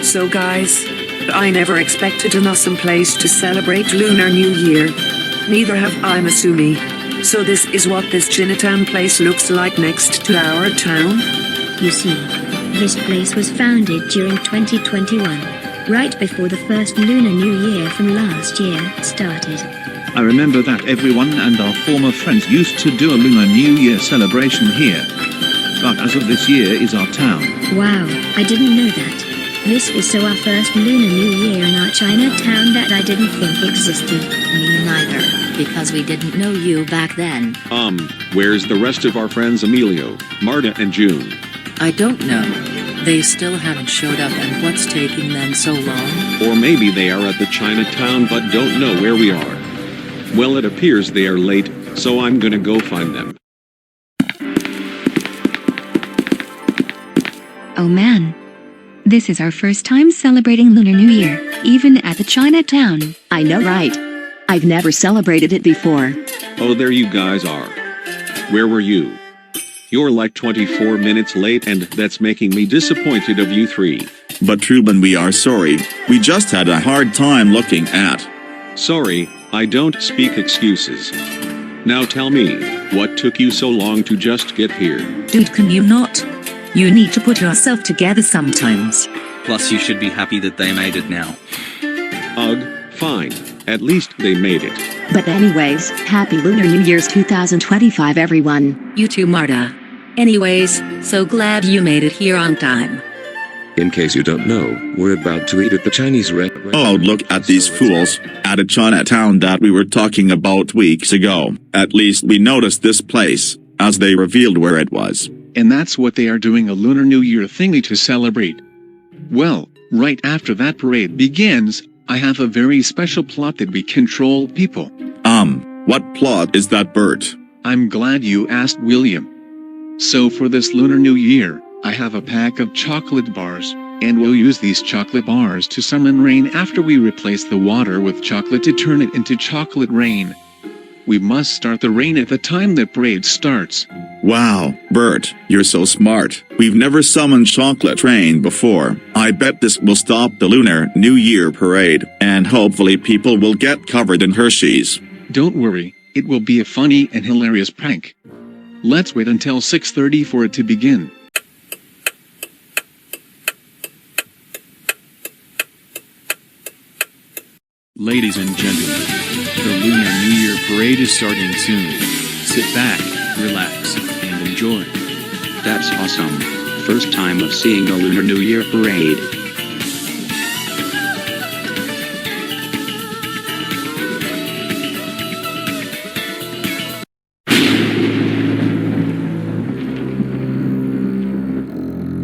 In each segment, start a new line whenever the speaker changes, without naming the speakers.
So guys, I never expected an awesome place to celebrate Lunar New Year. Neither have I, Masumi. So this is what this Chinatown place looks like next to our town?
You see, this place was founded during 2021, right before the first Lunar New Year from last year started.
I remember that everyone and our former friends used to do a Lunar New Year celebration here. But as of this year is our town.
Wow, I didn't know that. This is so our first Lunar New Year in our Chinatown that I didn't think existed.
Me neither, because we didn't know you back then.
Where's the rest of our friends Emilio, Marta and June?
I don't know. They still haven't showed up, and what's taking them so long?
Or maybe they are at the Chinatown but don't know where we are. Well, it appears they are late, so I'm gonna go find them.
Oh man. This is our first time celebrating Lunar New Year, even at the Chinatown.
I know, right? I've never celebrated it before.
Oh, there you guys are. Where were you? You're like 24 minutes late, and that's making me disappointed of you three.
But Ruben, we are sorry. We just had a hard time looking at.
Sorry, I don't speak excuses. Now tell me, what took you so long to just get here?
Dude, can you not? You need to put yourself together sometimes.
Plus you should be happy that they made it now.
Ugh, fine. At least they made it.
But anyways, Happy Lunar New Year's 2025 everyone.
You too, Marta. Anyways, so glad you made it here on time.
In case you don't know, we're about to eat at the Chinese restaurant.
Oh, look at these fools. At a Chinatown that we were talking about weeks ago. At least we noticed this place, as they revealed where it was.
And that's what they are doing, a Lunar New Year thingy to celebrate. Well, right after that parade begins, I have a very special plot that we control people.
What plot is that, Bert?
I'm glad you asked, William. So for this Lunar New Year, I have a pack of chocolate bars, and we'll use these chocolate bars to summon rain after we replace the water with chocolate to turn it into chocolate rain. We must start the rain at the time the parade starts.
Wow, Bert, you're so smart. We've never summoned chocolate rain before. I bet this will stop the Lunar New Year parade, and hopefully people will get covered in Hershey's.
Don't worry, it will be a funny and hilarious prank. Let's wait until 6:30 for it to begin.
Ladies and gentlemen, the Lunar New Year parade is starting soon. Sit back, relax, and enjoy.
That's awesome. First time of seeing a Lunar New Year parade.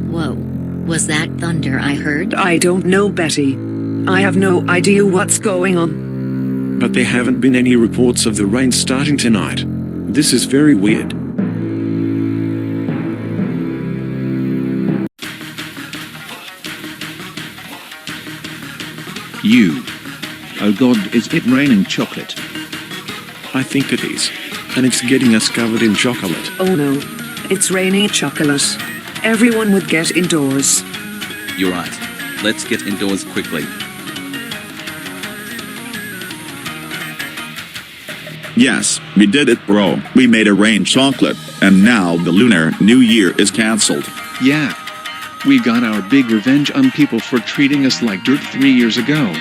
Whoa. Was that thunder I heard?
I don't know, Betty. I have no idea what's going on.
But there haven't been any reports of the rain starting tonight. This is very weird.
Oh God, is it raining chocolate?
I think it is. And it's getting us covered in chocolate.
Oh no, it's raining chocolate. Everyone would get indoors.
You're right. Let's get indoors quickly.
Yes, we did it, bro. We made it rain chocolate, and now the Lunar New Year is cancelled.
Yeah. We got our big revenge on people for treating us like dirt 3 years ago.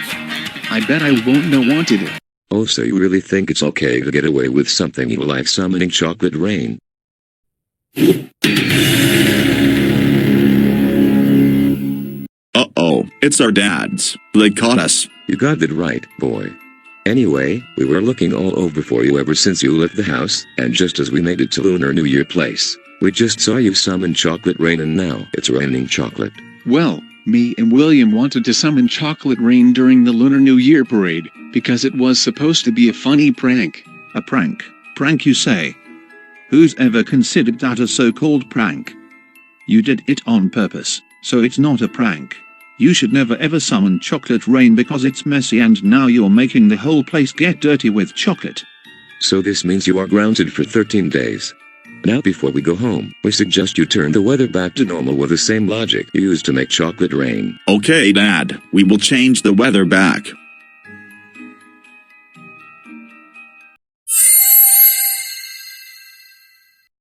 I bet I won't know wanted it.
Oh, so you really think it's okay to get away with something evil like summoning chocolate rain?
Uh-oh, it's our dads. They caught us.
You got it right, boy. Anyway, we were looking all over for you ever since you left the house, and just as we made it to Lunar New Year place, we just saw you summon chocolate rain and now it's raining chocolate.
Well, me and William wanted to summon chocolate rain during the Lunar New Year parade, because it was supposed to be a funny prank.
A prank? Prank, you say? Who's ever considered that a so-called prank? You did it on purpose, so it's not a prank. You should never ever summon chocolate rain because it's messy, and now you're making the whole place get dirty with chocolate.
So this means you are grounded for 13 days. Now before we go home, we suggest you turn the weather back to normal with the same logic you used to make chocolate rain.
Okay, Dad, we will change the weather back.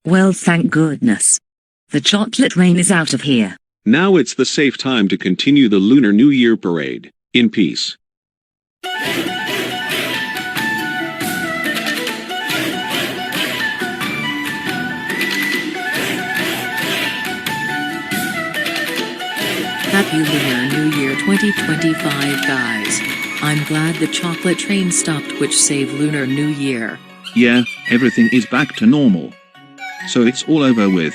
Well, thank goodness. The chocolate rain is out of here.
Now it's the safe time to continue the Lunar New Year parade. In peace.
Happy Lunar New Year 2025, guys. I'm glad the chocolate train stopped, which saved Lunar New Year.
Yeah, everything is back to normal. So it's all over with.